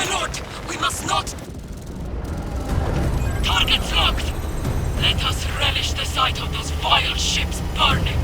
My lord, we must not... Targets locked! Let us relish the sight of those vile ships burning!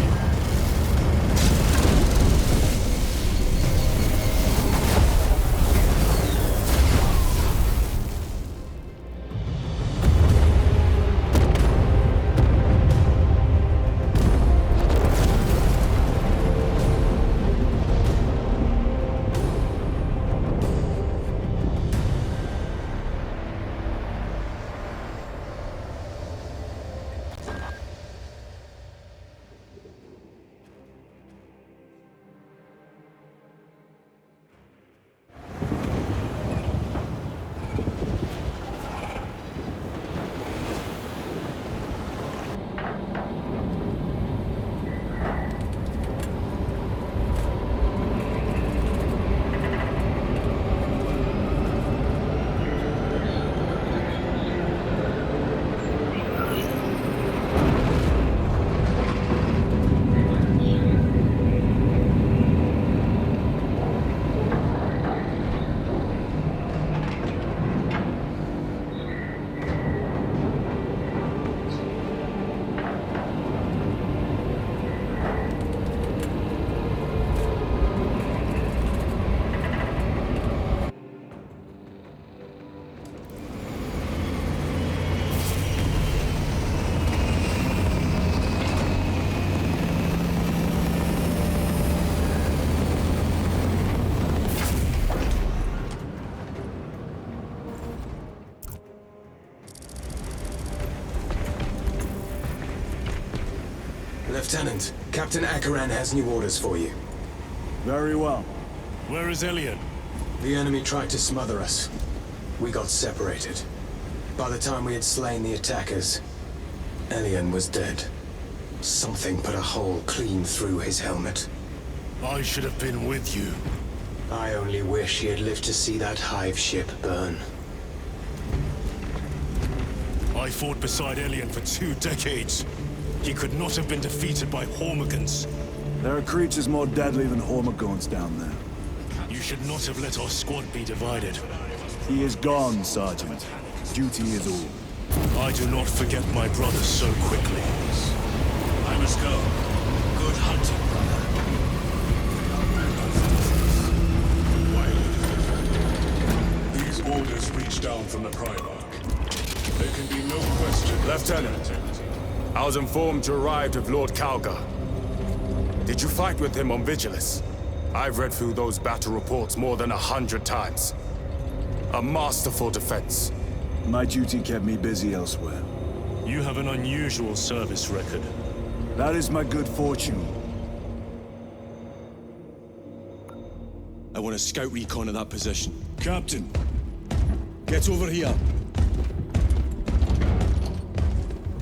Lieutenant, Captain Akaran has new orders for you. Very well. Where is Elian? The enemy tried to smother us. We got separated. By the time we had slain the attackers, Elian was dead. Something put a hole clean through his helmet. I should have been with you. I only wish he had lived to see that hive ship burn. I fought beside Elian for 2 decades. He could not have been defeated by Hormigons. There are creatures more deadly than Hormigons down there. You should not have let our squad be divided. He is gone, Sergeant. Duty is all. I do not forget my brother so quickly. I must go. Good hunting, brother. These orders reach down from the Primarch. There can be no question. Lieutenant, I was informed you arrived with Lord Calgar. Did you fight with him on Vigilus? I've read through those battle reports more than 100 times. A masterful defense. My duty kept me busy elsewhere. You have an unusual service record. That is my good fortune. I want a scout recon of that position. Captain, Get over here.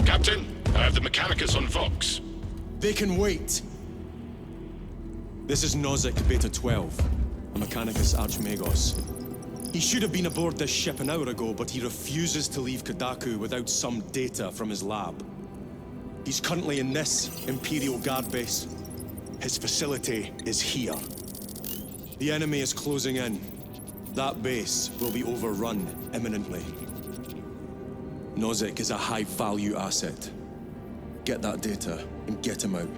Captain, I have the Mechanicus on Vox. They can wait. This is Nozick Beta 12, a Mechanicus Archmagos. He should have been aboard this ship an hour ago, but he refuses to leave Kadaku without some data from his lab. He's currently in this Imperial Guard base. His facility is here. The enemy is closing in. That base will be overrun imminently. Nozick is a high-value asset. Get that data and get him out.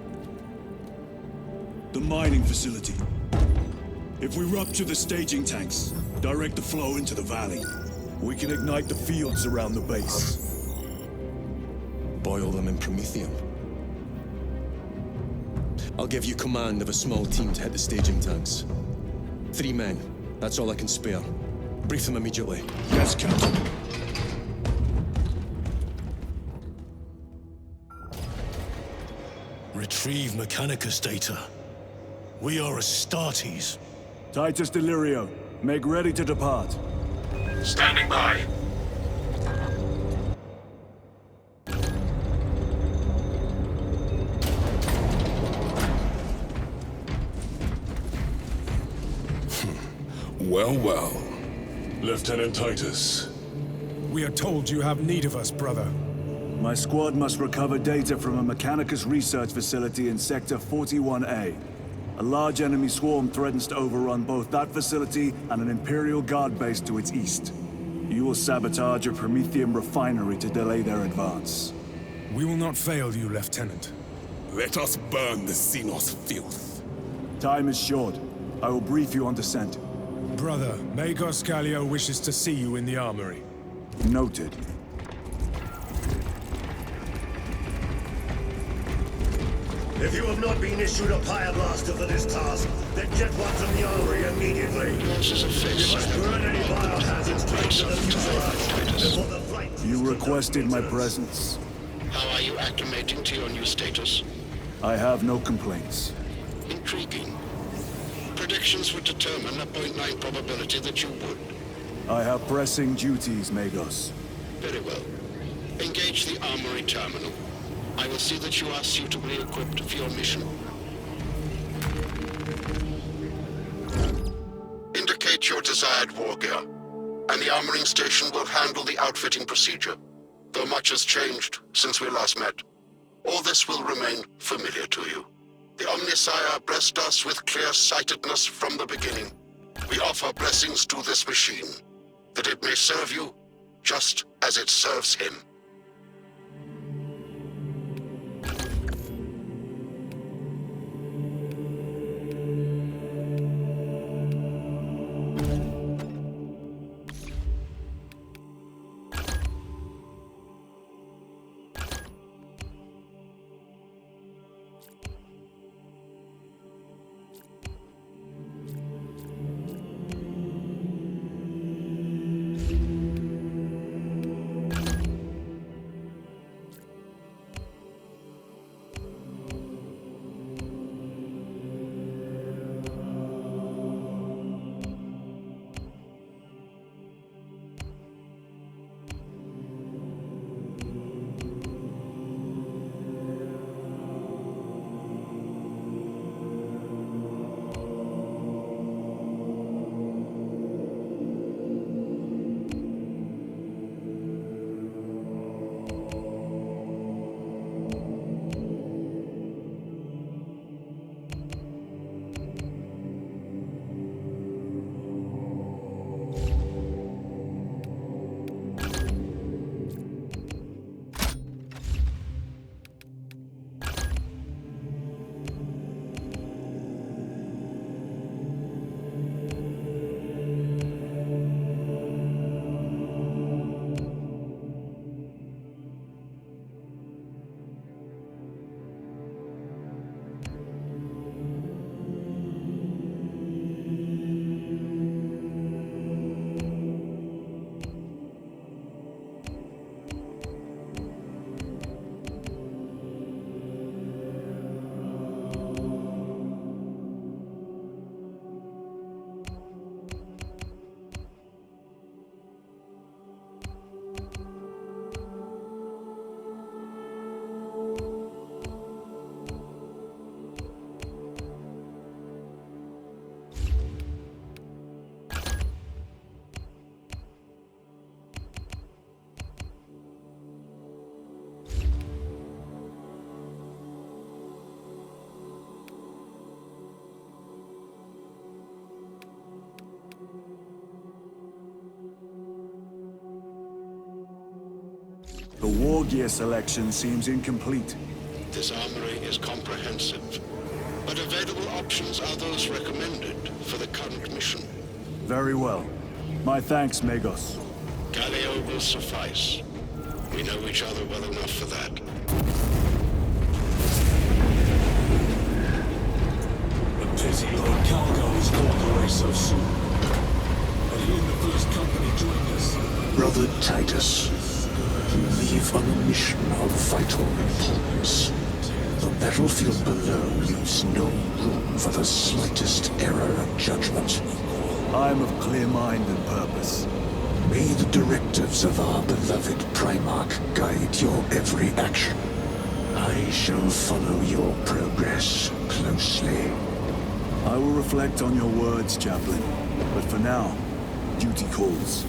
the mining facility. If we rupture the staging tanks, direct the flow into the valley, we can ignite the fields around the base. Boil them in promethium. I'll give you command of a small team to hit the staging tanks. 3 men. That's all I can spare. Brief them immediately. Yes, Captain. Retrieve Mechanicus data. We are Astartes. Titus Delirio, make ready to depart. Standing by. Well, well. Lieutenant Titus. We are told you have need of us, brother. My squad must recover data from a Mechanicus research facility in Sector 41A. A large enemy swarm threatens to overrun both that facility and an Imperial Guard base to its east. You will sabotage a Prometheum refinery to delay their advance. We will not fail you, Lieutenant. Let us burn the Xenos filth. Time is short. I will brief you on descent. Brother, Magos Kallio wishes to see you in the armory. Noted. If you have not been issued a Pyre Blaster for this task, then get one from the armory immediately. This is a face. You must burn any biohazards claimed to the fuselage before the flight. You requested my presence. How are you acclimating to your new status? I have no complaints. Intriguing. Predictions would determine a 0.9 probability that you would. I have pressing duties, Magos. Very well. Engage the armory terminal. I will see that you are suitably equipped for your mission. Indicate your desired war gear, and the armoring station will handle the outfitting procedure. Though much has changed since we last met, all this will remain familiar to you. The Omnisire blessed us with clear-sightedness from the beginning. We offer blessings to this machine, that it may serve you just as it serves him. The war gear selection seems incomplete. This armory is comprehensive, but available options are those recommended for the current mission. Very well. My thanks, Magos. Kallio will suffice. We know each other well enough for that. A pity Lord Calgo was caught away so soon. But he and the first company joined us. Brother Titus, you leave on a mission of vital importance. The battlefield below leaves no room for the slightest error of judgment. I am of clear mind and purpose. May the directives of our beloved Primarch guide your every action. I shall follow your progress closely. I will reflect on your words, Chaplain. But for now, duty calls.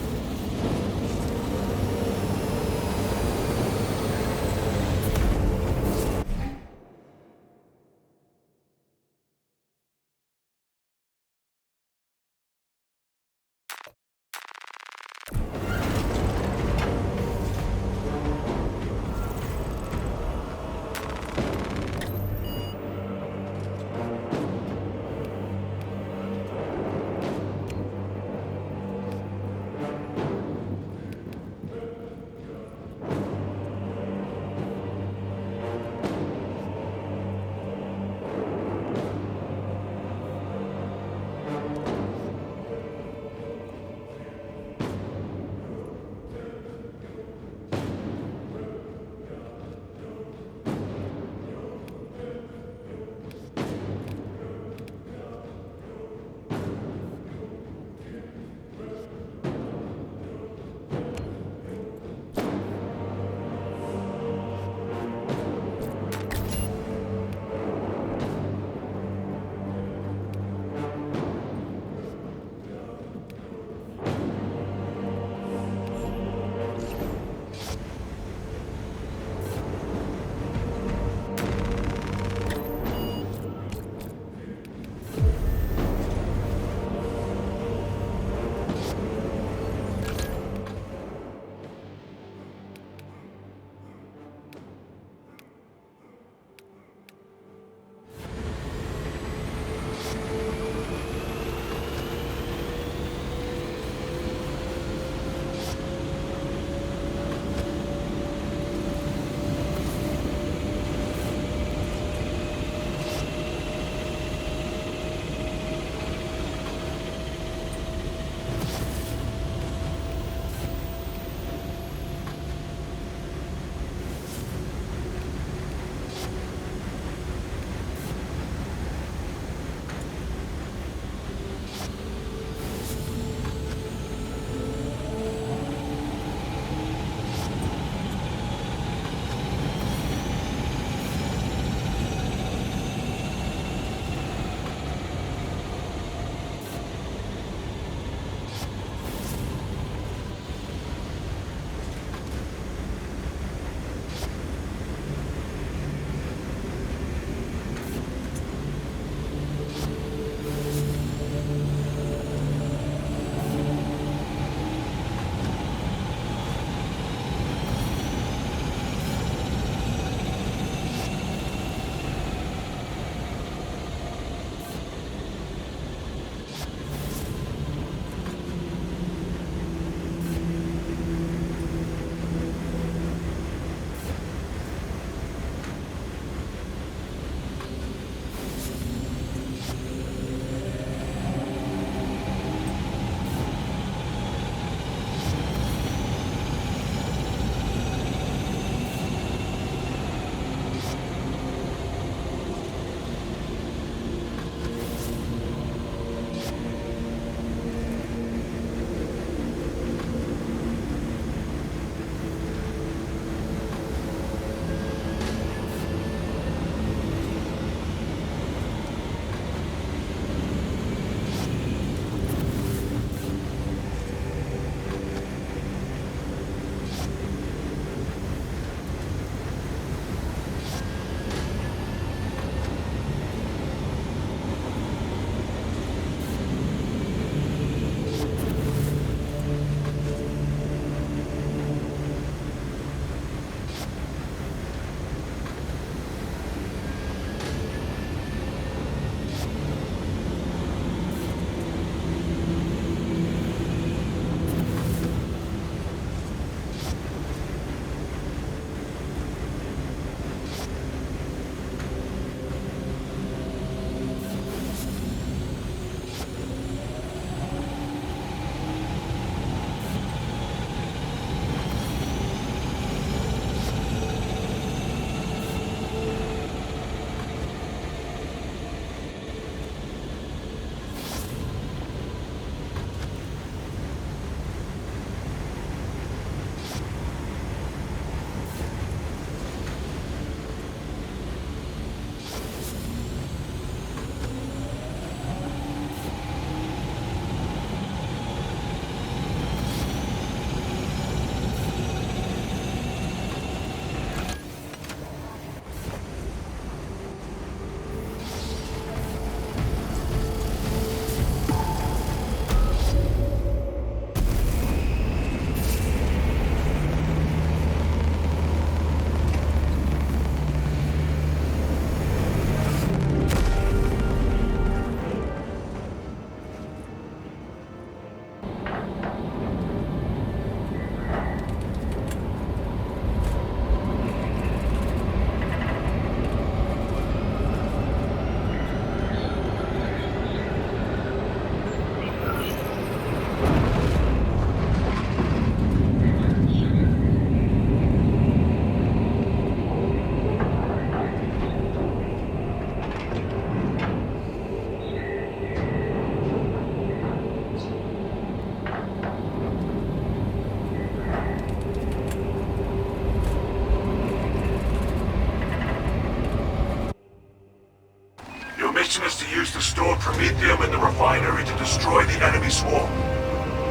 stored Promethium in the refinery to destroy the enemy swarm.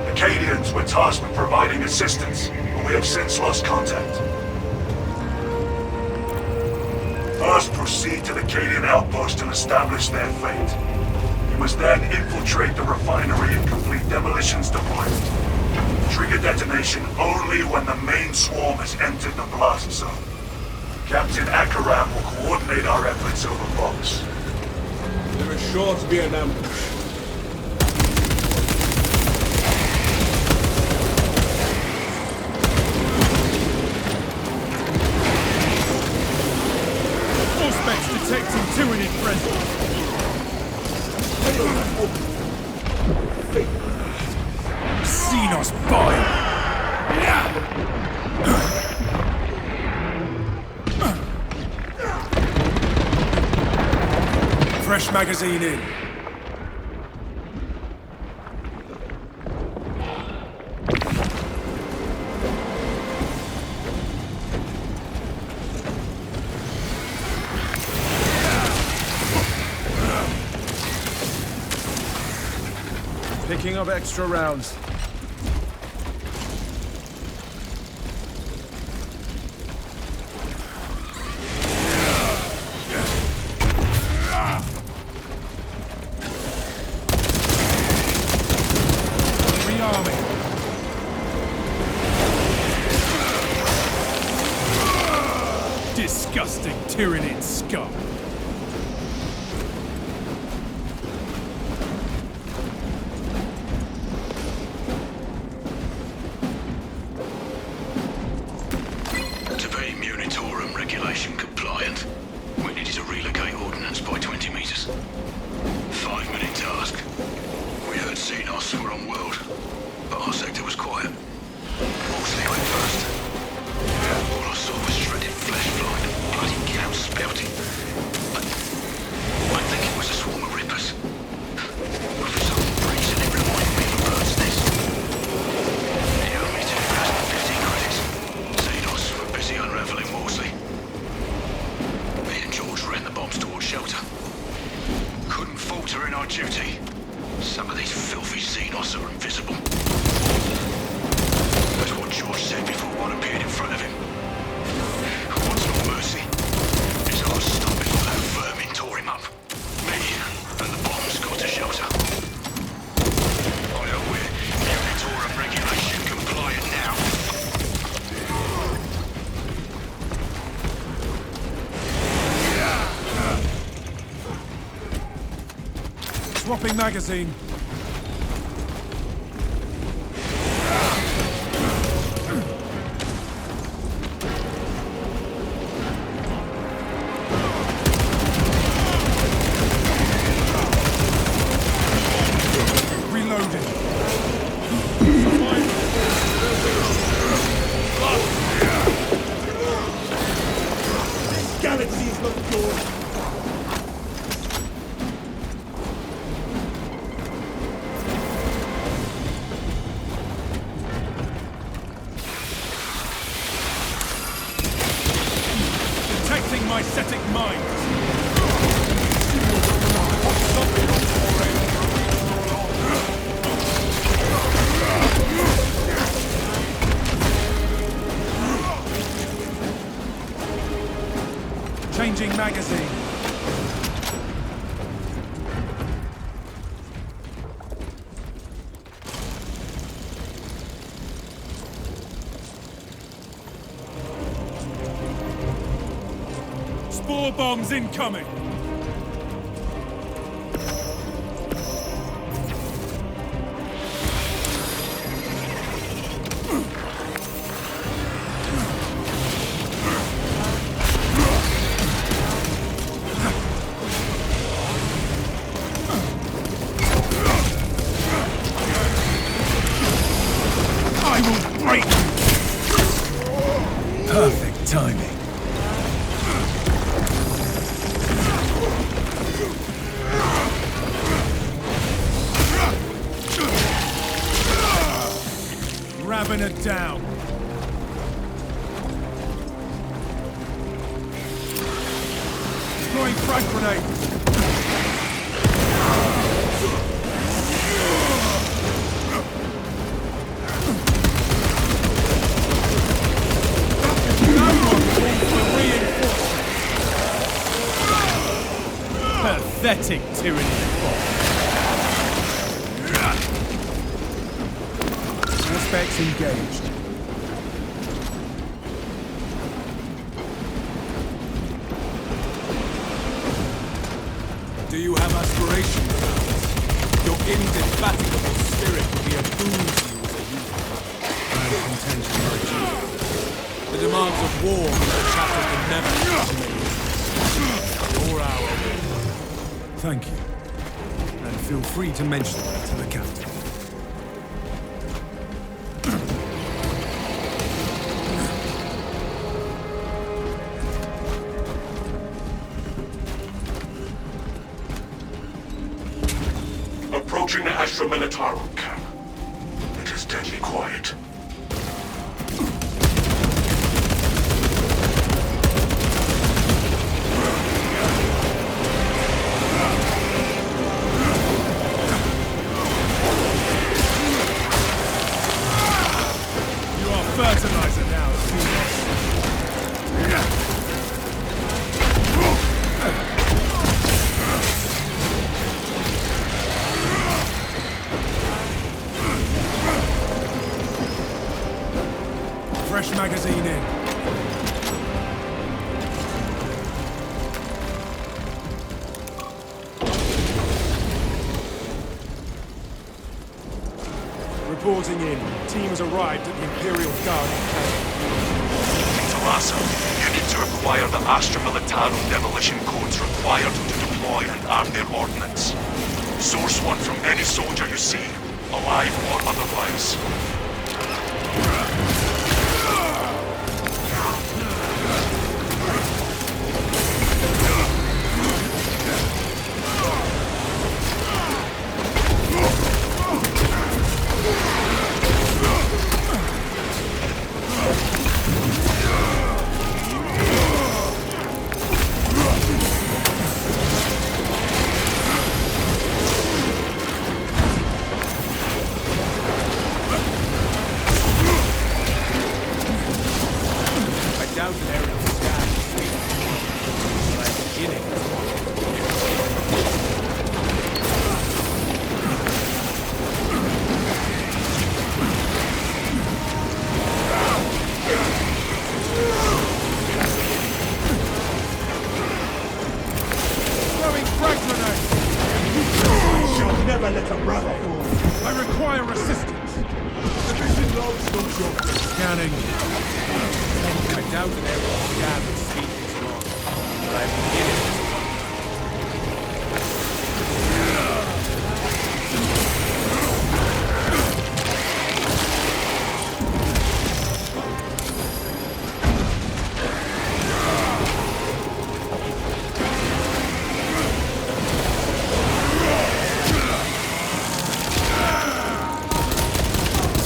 Acadians were tasked with providing assistance, but we have since lost contact. First, proceed to the Acadian outpost and establish their fate. You must then infiltrate the refinery and complete demolitions deployment. Trigger detonation only when the main swarm has entered the blast zone. Captain Akaram will coordinate our efforts over box. There is sure to be an ambush. Suspects detecting tyranny present. Xenos bile. Fresh magazine in. Picking up extra rounds. Rearming. Disgusting Tyranid scum. Regulation compliant. We needed to relocate ordnance by 20 meters. 5-minute task. We heard Xenos were on world, but our sector was quiet. Mostly went first. All I saw was shredded flesh flying and bloody cows spouting. I think it was a swarm of rippers. But for some reason it reminded me of a bird's nest. It owe me 2,050 credits. Xenos were busy unraveling Worsley. Ran the bombs towards shelter. Couldn't falter in our duty. Some of these filthy Xenos are invisible. That's what George said before one appeared in front of him. Who wants no mercy? His heart stopped before that vermin tore him up. Me and the bombs got to shelter. I know we're Unitorum regulation compliant now. Swapping magazine. Reloading. This galaxy's not yours. My static mind. Changing magazine. Spore bombs incoming! I will break you! Perfect timing. Grabbing it down. Deploying frag grenade. letting tyranny fall. Suspects engaged. Do you have aspirations? Your indefatigable spirit will be a boon to you as a youth. I am content to my duty. The demands of war the chapter can never meet. Or our will. Thank you. And feel free to mention that to the captain. Approaching the Astra Militarum camp. It is deadly quiet. You are fertilizer now, Xenos. Fresh magazine in. Reporting in. Team has arrived at the Imperial Guard camp. Talassa, you need to acquire the Astra Militarum demolition codes required to deploy and arm their ordnance. Source one from any soldier you see, alive or otherwise. I require assistance. Division loads no joke. Scanning. I doubt that there will be gathered species long, but I'm beginning to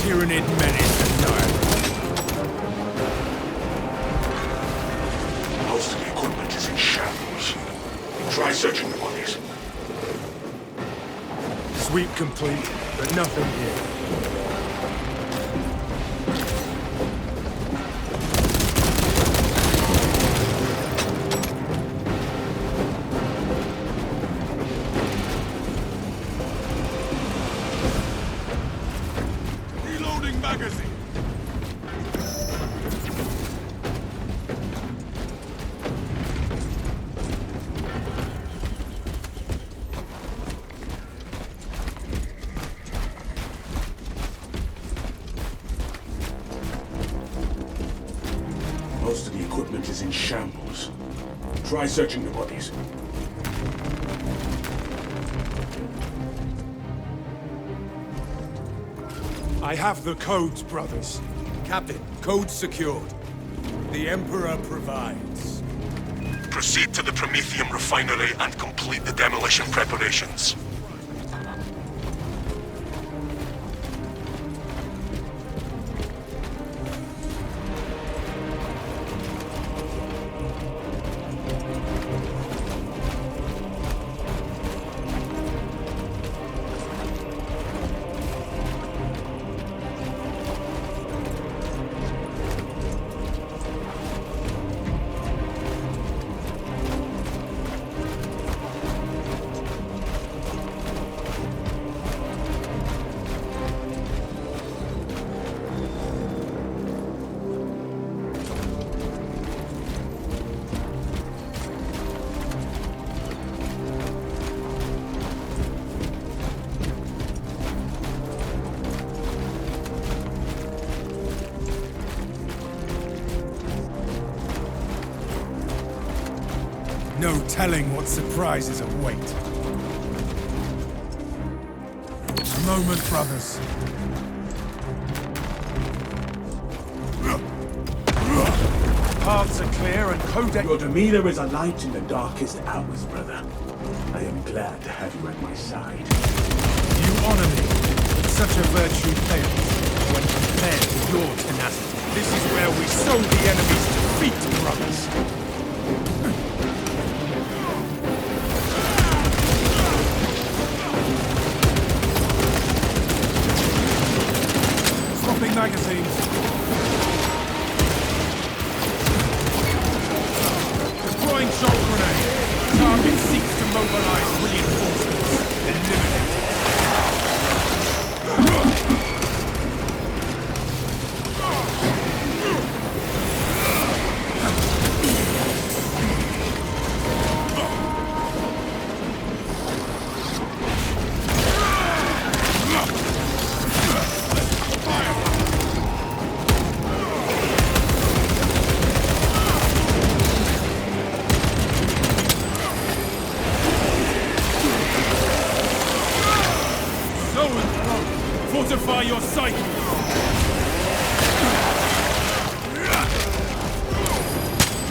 Tyrannid menace entirely. Most of the equipment is in shambles. Try searching the bodies. Sweep complete, but nothing here. reloading magazine. Most of the equipment is in shambles. Try searching the bodies. I have the codes, brothers. Captain, code secured. The Emperor provides. Proceed to the Prometheum refinery and complete the demolition preparations. No telling what surprises await. A moment, brothers. Paths are clear and Codex... Your demeanor is a light in the darkest hours, brother. I am glad to have you at my side. You honor me, but such a virtue fails when compared to your tenacity. This is where we sow the enemy's defeat, brothers. Swapping magazines. Deploying shock grenade. Target seeks to mobilize reinforcements. Eliminate. Fortify your sight!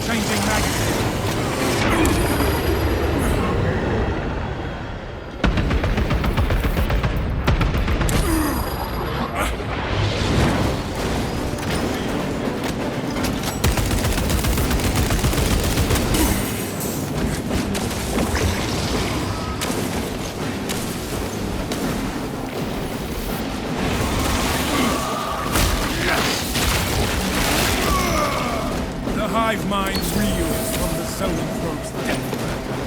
Changing magazine. Hive mind reels from the Zoanthrope's death grapple.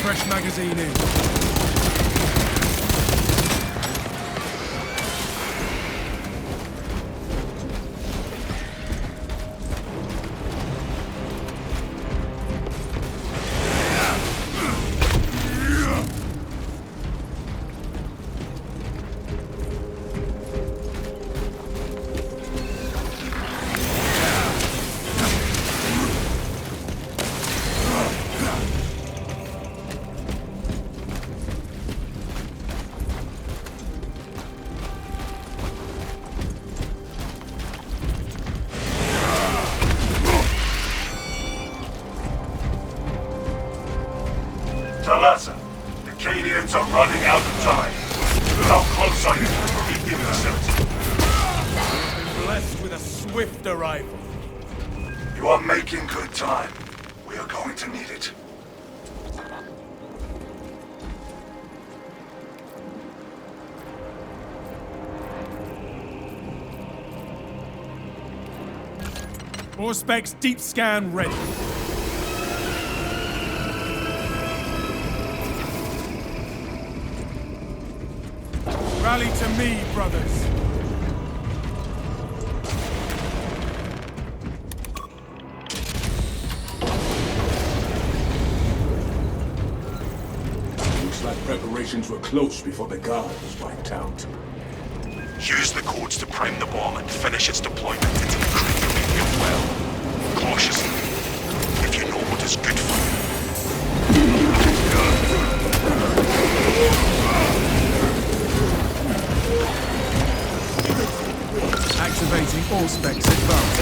Fresh magazine in. Talassa, the Cadians are running out of time. How close are you to the facility? Been blessed with a swift arrival. You are making good time. We are going to need it. Auspex deep scan ready. Rally to me, brothers. Looks like preparations were close before the guard was wiped out. Use the codes to prime the bomb and finish its deployment into the critical area well. Cautiously, if you know what is good for you. Activating all specs advanced.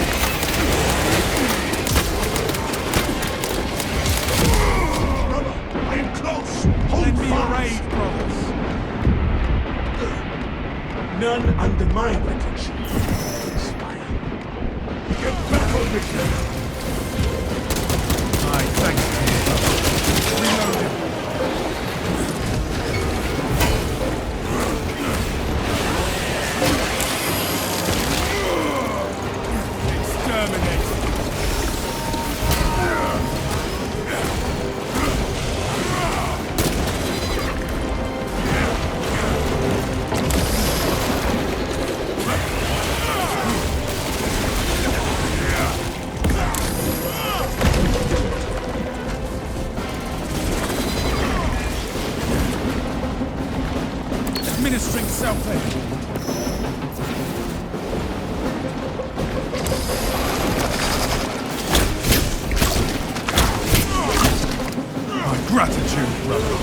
I am close! Hold Let me fast! raid, brothers. None under my protection. Inspire. Get back on mission! Aye, thanks. Reloading. Exterminate. administering self-aid. My gratitude, brother.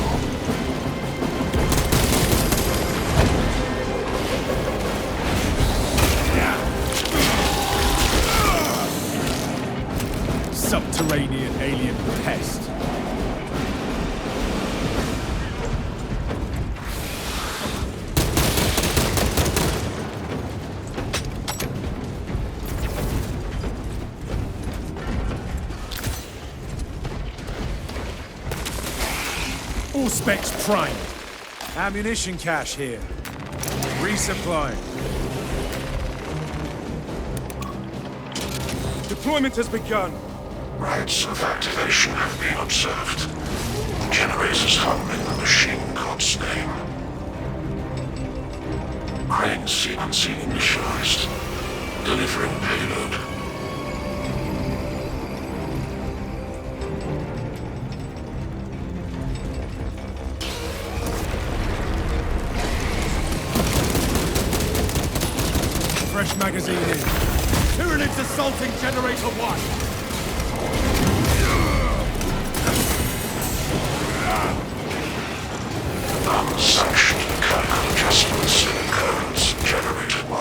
Subterranean alien pest. All specs primed. Ammunition cache here. Resupplying. Deployment has begun. Rites of activation have been observed. The generators hum in the machine god's name. Crane sequencing initialized. Delivering payload. Fresh magazine in. Tyranids assaulting Generator 1! Unsanctioned mechanical adjustments in occurrence Generator 1.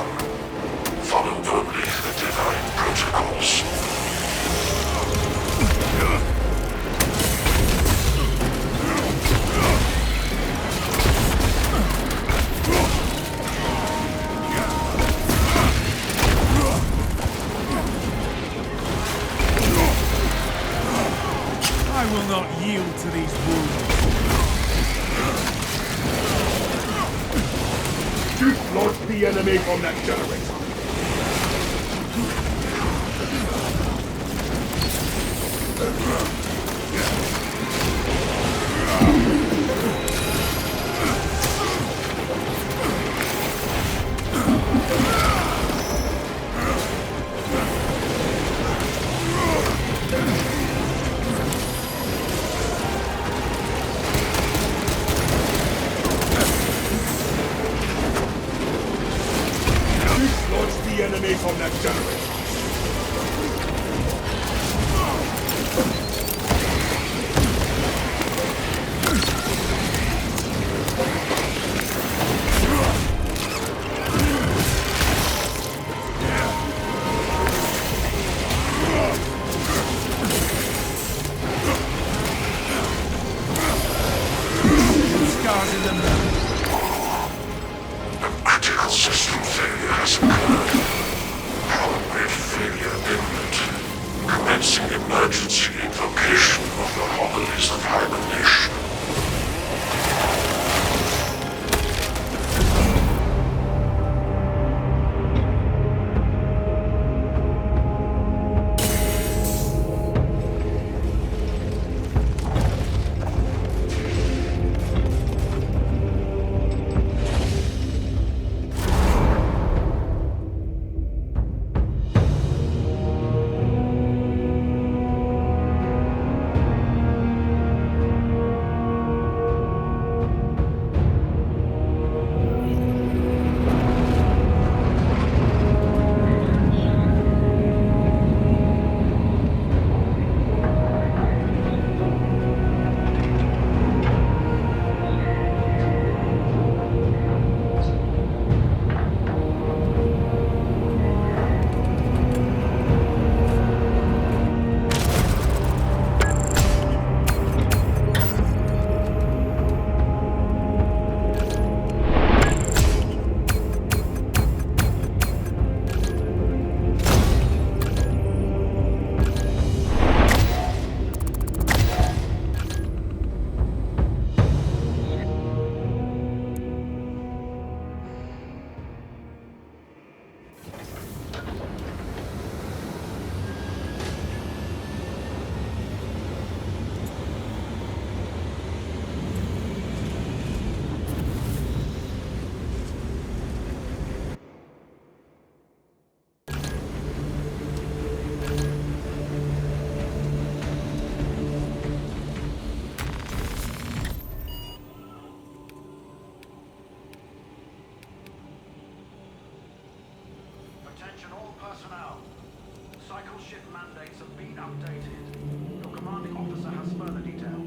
Follow only the divine protocols. I will not yield to these wounds. Dislodge the enemy from that generator. The enemy from that generator. Scars in the mouth. A critical system failure has occurred. Power grid personnel. Cycle ship mandates have been updated. Your commanding officer has further details.